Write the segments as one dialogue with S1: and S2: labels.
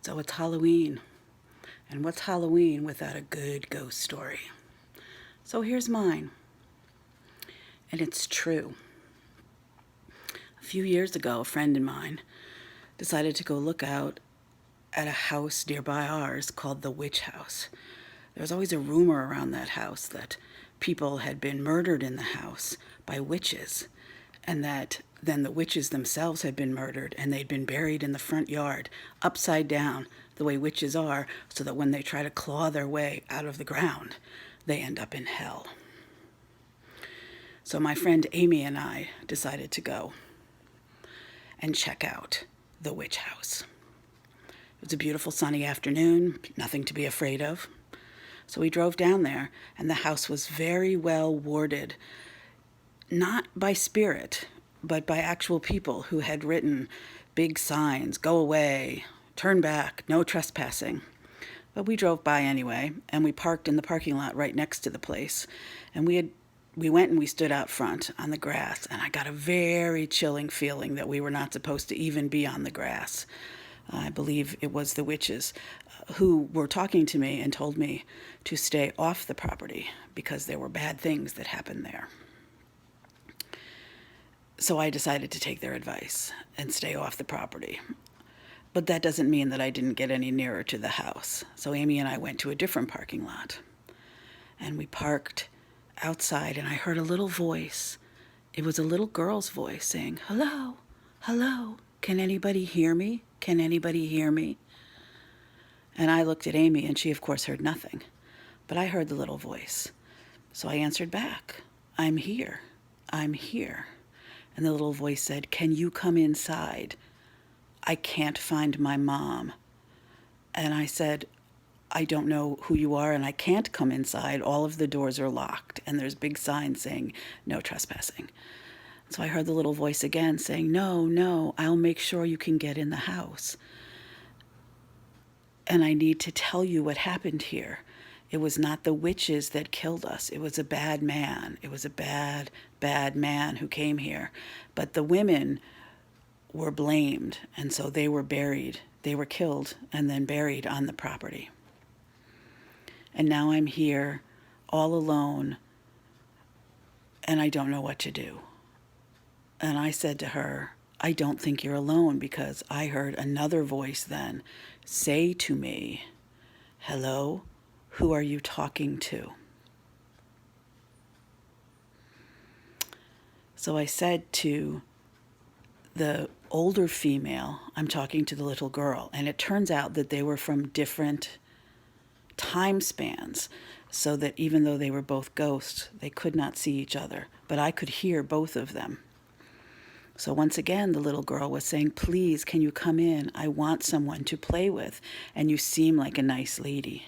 S1: So it's Halloween. And what's Halloween without a good ghost story? So here's mine. And it's true. A few years ago, a friend of mine decided to go look out at a house nearby ours called the Witch House. There was always a rumor around that house that people had been murdered in the house by witches, and that then the witches themselves had been murdered and they'd been buried in the front yard, upside down, the way witches are, so that when they try to claw their way out of the ground, they end up in hell. So my friend Amy and I decided to go and check out the Witch House. It was a beautiful sunny afternoon, nothing to be afraid of. So we drove down there, and the house was very well warded, not by spirit, but by actual people who had written big signs, go away, turn back, no trespassing. But we drove by anyway, and we parked in the parking lot right next to the place. And we went and we stood out front on the grass, and I got a very chilling feeling that we were not supposed to even be on the grass. I believe it was the witches who were talking to me and told me to stay off the property because there were bad things that happened there. So I decided to take their advice and stay off the property. But that doesn't mean that I didn't get any nearer to the house. So Amy and I went to a different parking lot, and we parked outside, and I heard a little voice. It was a little girl's voice saying, "Hello, hello, can anybody hear me? Can anybody hear me?" And I looked at Amy, and she, of course, heard nothing. But I heard the little voice. So I answered back, "I'm here. I'm here." And the little voice said, "Can you come inside? I can't find my mom." And I said, "I don't know who you are, and I can't come inside. All of the doors are locked, and there's big signs saying no trespassing." So I heard the little voice again saying, "No, no, I'll make sure you can get in the house. And I need to tell you what happened here. It was not the witches that killed us. It was a bad man. It was a bad, bad man who came here. But the women were blamed, and so they were buried. They were killed and then buried on the property. And now I'm here all alone, and I don't know what to do." And I said to her, "I don't think you're alone, because I heard another voice then say to me, 'Hello, who are you talking to?'" So I said to the older female, "I'm talking to the little girl." And it turns out that they were from different time spans, so that even though they were both ghosts, they could not see each other. But I could hear both of them. So once again, the little girl was saying, "Please, can you come in? I want someone to play with, and you seem like a nice lady."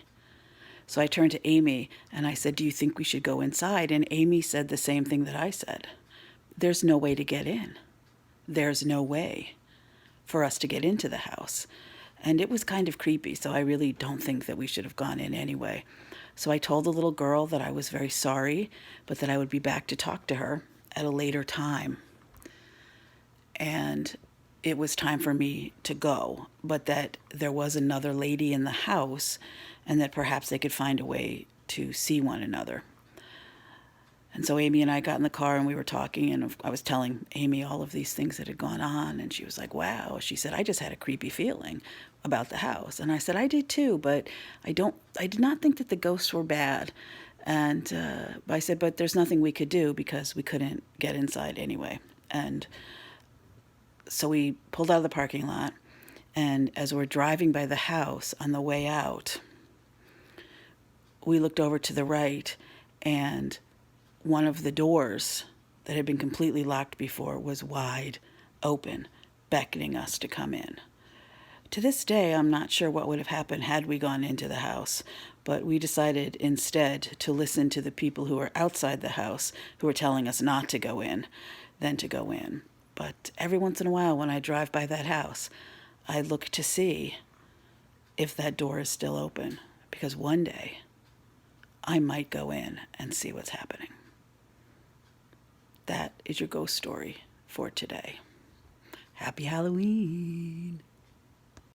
S1: So I turned to Amy and I said, "Do you think we should go inside?" And Amy said the same thing that I said. "There's no way to get in. There's no way for us to get into the house." And it was kind of creepy, so I really don't think that we should have gone in anyway. So I told the little girl that I was very sorry, but that I would be back to talk to her at a later time. And it was time for me to go, but that there was another lady in the house, and that perhaps they could find a way to see one another. And so Amy and I got in the car, and we were talking, and I was telling Amy all of these things that had gone on, and she was like, "Wow." She said, "I just had a creepy feeling about the house." And I said, "I did too, but I did not think that the ghosts were bad." And I said, "But there's nothing we could do because we couldn't get inside anyway." And so we pulled out of the parking lot, and as we're driving by the house on the way out, we looked over to the right, and one of the doors that had been completely locked before was wide open, beckoning us to come in. To this day, I'm not sure what would have happened had we gone into the house, but we decided instead to listen to the people who were outside the house who were telling us not to go in than to go in. But every once in a while, when I drive by that house, I look to see if that door is still open, because one day I might go in and see what's happening. That is your ghost story for today. Happy Halloween.